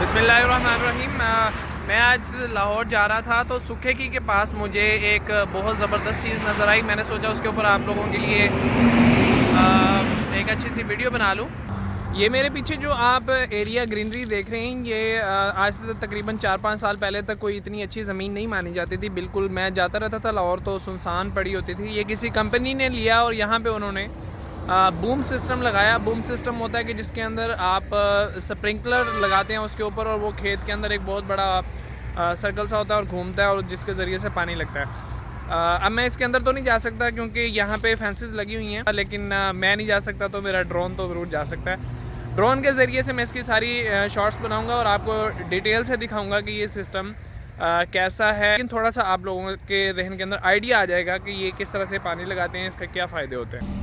बिस्मिल्लाहिर्रहमानिर्रहीम। मैं आज लाहौर जा रहा था तो सुखेकी के पास मुझे एक बहुत ज़बरदस्त चीज़ नज़र आई। मैंने सोचा उसके ऊपर आप लोगों के लिए एक अच्छी सी वीडियो बना लूँ। ये मेरे पीछे जो आप एरिया ग्रीनरी देख रहे हैं, ये आज से तकरीबन 4-5 साल पहले तक कोई इतनी अच्छी ज़मीन नहीं मानी जाती थी। बिल्कुल मैं जाता रहता था लाहौर तो सुनसान पड़ी होती थी। ये किसी कंपनी ने लिया और यहाँ पे उन्होंने बूम सिस्टम लगाया। बूम सिस्टम होता है कि जिसके अंदर आप स्प्रिंकलर लगाते हैं उसके ऊपर, और वो खेत के अंदर एक बहुत बड़ा सर्कल सा होता है और घूमता है, और जिसके ज़रिए से पानी लगता है। अब मैं इसके अंदर तो नहीं जा सकता क्योंकि यहाँ पे फेंसेस लगी हुई हैं, लेकिन मैं नहीं जा सकता तो मेरा ड्रोन तो ज़रूर जा सकता है। ड्रोन के ज़रिए से मैं इसकी सारी शॉट्स बनाऊँगा और आपको डिटेल से दिखाऊँगा कि ये सिस्टम कैसा है। लेकिन थोड़ा सा आप लोगों के जहन के अंदर आइडिया आ जाएगा कि ये किस तरह से पानी लगाते हैं, इसका क्या फ़ायदे होते हैं।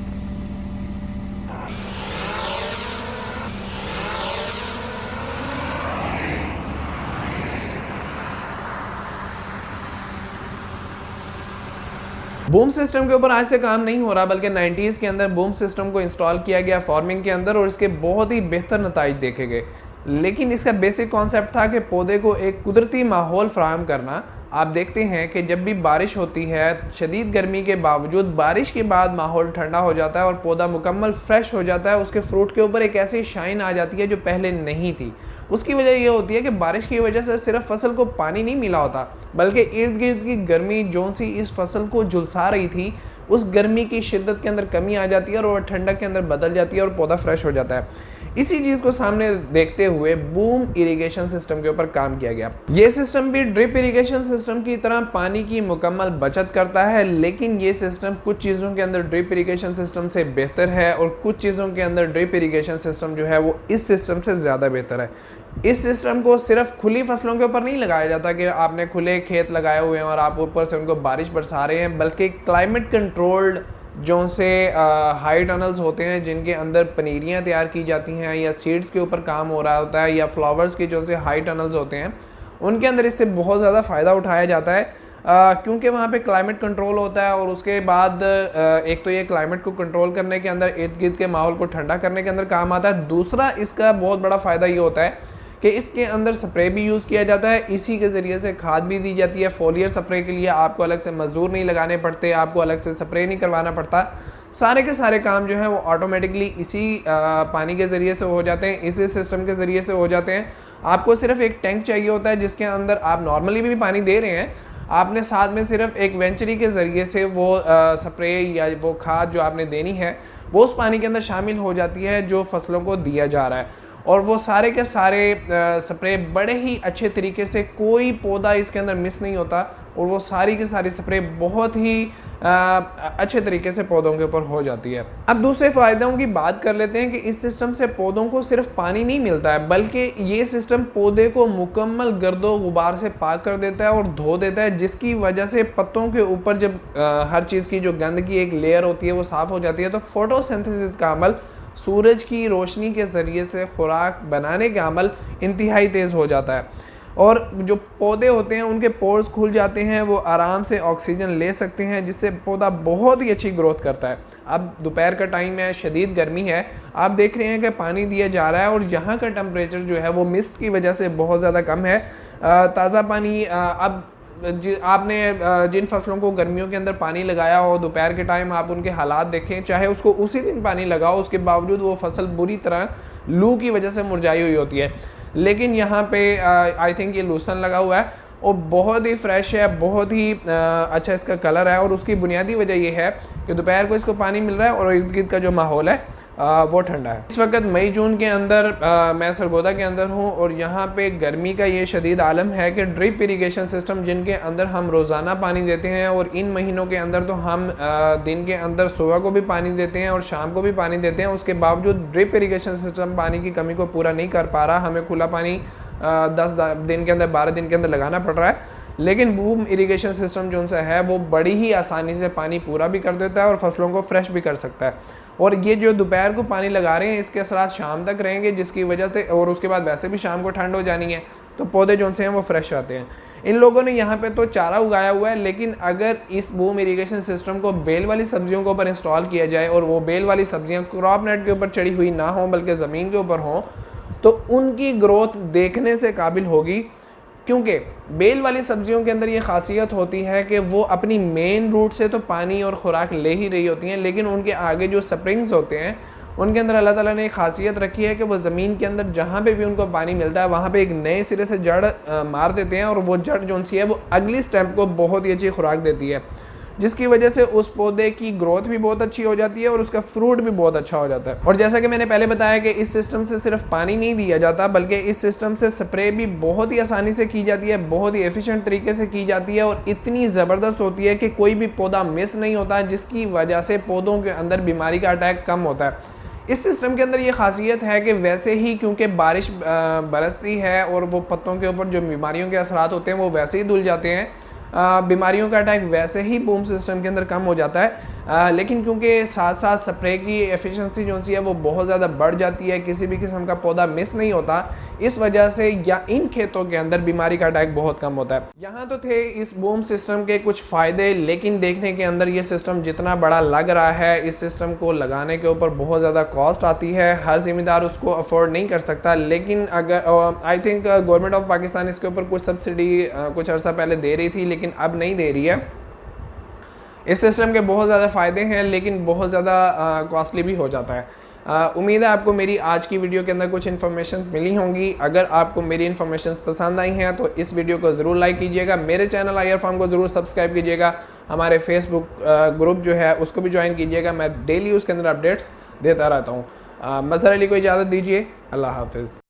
बूम सिस्टम के ऊपर आज से काम नहीं हो रहा, बल्कि 90s के अंदर बूम सिस्टम को इंस्टॉल किया गया फार्मिंग के अंदर और इसके बहुत ही बेहतर नताइज देखे गए। लेकिन इसका बेसिक कॉन्सेप्ट था कि पौधे को एक कुदरती माहौल फराहम करना। आप देखते हैं कि जब भी बारिश होती है, शदीद गर्मी के बावजूद बारिश के बाद माहौल ठंडा हो जाता है और पौधा मुकम्मल फ्रेश हो जाता है। उसके फ्रूट के ऊपर एक ऐसी शाइन आ जाती है जो पहले नहीं थी। उसकी वजह ये होती है कि बारिश की वजह से सिर्फ फसल को पानी नहीं मिला होता, बल्कि इर्द गिर्द की गर्मी जो सी इस फसल को झुलसा रही थी, उस गर्मी की शिद्दत के अंदर कमी आ जाती है और ठंडक के अंदर बदल जाती है और पौधा फ्रेश हो जाता है। इसी चीज़ को सामने देखते हुए बूम इरिगेशन सिस्टम के ऊपर काम किया गया। ये सिस्टम भी ड्रिप इरिगेशन सिस्टम की तरह पानी की मुकम्मल बचत करता है, लेकिन ये सिस्टम कुछ चीज़ों के अंदर ड्रिप इरिगेशन सिस्टम से बेहतर है और कुछ चीज़ों के अंदर ड्रिप इरिगेशन सिस्टम जो है वो इस सिस्टम से ज़्यादा बेहतर है। इस सिस्टम को सिर्फ खुली फसलों के ऊपर नहीं लगाया जाता कि आपने खुले खेत लगाए हुए हैं और आप ऊपर से उनको बारिश बरसा रहे हैं, बल्कि क्लाइमेट कंट्रोल्ड जो से हाई टनल्स होते हैं जिनके अंदर पनीरियाँ तैयार की जाती हैं, या सीड्स के ऊपर काम हो रहा होता है, या फ्लावर्स के जो से हाई टनल्स होते हैं, उनके अंदर इससे बहुत ज़्यादा फ़ायदा उठाया जाता है क्योंकि वहाँ पे क्लाइमेट कंट्रोल होता है। और उसके बाद एक तो ये क्लाइमेट को कंट्रोल करने के अंदर, इर्द गिर्द के माहौल को ठंडा करने के अंदर काम आता है। दूसरा इसका बहुत बड़ा फ़ायदा ये होता है कि इसके अंदर स्प्रे भी यूज़ किया जाता है, इसी के ज़रिए से खाद भी दी जाती है। फोलियर स्प्रे के लिए आपको अलग से मजदूर नहीं लगाने पड़ते, आपको अलग से स्प्रे नहीं करवाना पड़ता। सारे के सारे काम जो हैं वो ऑटोमेटिकली इसी पानी के ज़रिए से हो जाते हैं, इसी सिस्टम के ज़रिए से हो जाते हैं। आपको सिर्फ एक टैंक चाहिए होता है जिसके अंदर आप नॉर्मली भी पानी दे रहे हैं, आपने साथ में सिर्फ एक वेंचरी के ज़रिए से वो स्प्रे या वो खाद जो आपने देनी है वो उस पानी के अंदर शामिल हो जाती है जो फसलों को दिया जा रहा है। और वो सारे के सारे स्प्रे बड़े ही अच्छे तरीके से, कोई पौधा इसके अंदर मिस नहीं होता, और वो सारी की सारी स्प्रे बहुत ही अच्छे तरीके से पौधों के ऊपर हो जाती है। अब दूसरे फ़ायदों की बात कर लेते हैं कि इस सिस्टम से पौधों को सिर्फ पानी नहीं मिलता है, बल्कि ये सिस्टम पौधे को मुकम्मल गर्दो गुबार से पाक कर देता है और धो देता है, जिसकी वजह से पत्तों के ऊपर जब हर चीज़ की जो गंद की एक लेयर होती है वो साफ़ हो जाती है। तो फोटोसिंथेसिस का अमल, सूरज की रोशनी के ज़रिए से खुराक बनाने का अमल इंतहाई तेज़ हो जाता है, और जो पौधे होते हैं उनके पोर्स खुल जाते हैं, वो आराम से ऑक्सीजन ले सकते हैं, जिससे पौधा बहुत ही अच्छी ग्रोथ करता है। अब दोपहर का टाइम है, शदीद गर्मी है, आप देख रहे हैं कि पानी दिया जा रहा है और यहाँ का टेम्परेचर जो है वो मिस्ट की वजह से बहुत ज़्यादा कम है। ताज़ा पानी अब आपने जिन फसलों को गर्मियों के अंदर पानी लगाया हो, दोपहर के टाइम आप उनके हालात देखें, चाहे उसको उसी दिन पानी लगाओ, उसके बावजूद वो फसल बुरी तरह लू की वजह से मुरझाई हुई होती है। लेकिन यहाँ पे आई थिंक ये लूसन लगा हुआ है और बहुत ही फ्रेश है, बहुत ही अच्छा इसका कलर है, और उसकी बुनियादी वजह ये है कि दोपहर को इसको पानी मिल रहा है और इर्द गिर्द का जो माहौल है वो ठंडा है। इस वक्त मई जून के अंदर मैं सरगोदा के अंदर हूँ और यहाँ पे गर्मी का ये शदीद आलम है कि ड्रिप इरिगेशन सिस्टम जिनके अंदर हम रोज़ाना पानी देते हैं, और इन महीनों के अंदर तो हम दिन के अंदर सुबह को भी पानी देते हैं और शाम को भी पानी देते हैं, उसके बावजूद ड्रिप इरिगेशन सिस्टम पानी की कमी को पूरा नहीं कर पा रहा। हमें खुला पानी 10 दिन के अंदर, 12 दिन के अंदर लगाना पड़ रहा है। लेकिन बूम इरिगेशन सिस्टम जो सा है वो बड़ी ही आसानी से पानी पूरा भी कर देता है और फसलों को फ्रेश भी कर सकता है। और ये जो दोपहर को पानी लगा रहे हैं इसके असरात शाम तक रहेंगे, जिसकी वजह से, और उसके बाद वैसे भी शाम को ठंड हो जानी है, तो पौधे जो से हैं वो फ्रेश रहते हैं। इन लोगों ने यहाँ पे तो चारा उगाया हुआ है, लेकिन अगर इस बूम इरिगेशन सिस्टम को बेल वाली सब्जियों के ऊपर इंस्टॉल किया जाए और वो बेल वाली सब्जियाँ क्रॉप नेट के ऊपर चढ़ी हुई ना हो बल्कि ज़मीन के ऊपर हों, तो उनकी ग्रोथ देखने से काबिल होगी, क्योंकि बेल वाली सब्जियों के अंदर ये खासियत होती है कि वो अपनी मेन रूट से तो पानी और खुराक ले ही रही होती हैं, लेकिन उनके आगे जो स्प्रिंग्स होते हैं उनके अंदर अल्लाह ताला ने एक खासियत रखी है कि वो ज़मीन के अंदर जहाँ पे भी उनको पानी मिलता है वहाँ पे एक नए सिरे से जड़ मार देते हैं, और वो जड़ जो सी है वो अगली स्टेप को बहुत ही अच्छी खुराक देती है, जिसकी वजह से उस पौधे की ग्रोथ भी बहुत अच्छी हो जाती है और उसका फ्रूट भी बहुत अच्छा हो जाता है। और जैसा कि मैंने पहले बताया कि इस सिस्टम से सिर्फ पानी नहीं दिया जाता, बल्कि इस सिस्टम से स्प्रे भी बहुत ही आसानी से की जाती है, बहुत ही एफिशिएंट तरीके से की जाती है, और इतनी ज़बरदस्त होती है कि कोई भी पौधा मिस नहीं होता, जिसकी वजह से पौधों के अंदर बीमारी का अटैक कम होता है। इस सिस्टम के अंदर ये खासियत है कि वैसे ही क्योंकि बारिश बरसती है और वो पत्तों के ऊपर जो बीमारियों के असरात होते हैं वो वैसे ही धुल जाते हैं, बीमारियों का अटैक वैसे ही बूम सिस्टम के अंदर कम हो जाता है, लेकिन क्योंकि साथ साथ स्प्रे की एफिशिएंसी जो सी है वो बहुत ज़्यादा बढ़ जाती है, किसी भी किस्म का पौधा मिस नहीं होता, इस वजह से या इन खेतों के अंदर बीमारी का अटैक बहुत कम होता है। यहाँ तो थे इस बूम सिस्टम के कुछ फ़ायदे, लेकिन देखने के अंदर ये सिस्टम जितना बड़ा लग रहा है, इस सिस्टम को लगाने के ऊपर बहुत ज़्यादा कॉस्ट आती है, हर ज़िम्मेदार उसको अफोर्ड नहीं कर सकता। लेकिन अगर I think government of Pakistan इसके ऊपर कुछ सब्सिडी कुछ अर्सा पहले दे रही थी, लेकिन अब नहीं दे रही है। इस सिस्टम के बहुत ज़्यादा फ़ायदे हैं, लेकिन बहुत ज़्यादा कॉस्टली भी हो जाता है। उम्मीद है आपको मेरी आज की वीडियो के अंदर कुछ इन्फॉर्मेशन मिली होंगी। अगर आपको मेरी इन्फॉर्मेशन पसंद आई हैं तो इस वीडियो को ज़रूर लाइक कीजिएगा, मेरे चैनल आईआर फार्म को ज़रूर सब्सक्राइब कीजिएगा, हमारे फेसबुक ग्रुप जो है उसको भी ज्वाइन कीजिएगा, मैं डेली उसके अंदर अपडेट्स देता रहता हूँ। मज़हर अली को इजाज़त दीजिए, अल्लाह हाफिज़।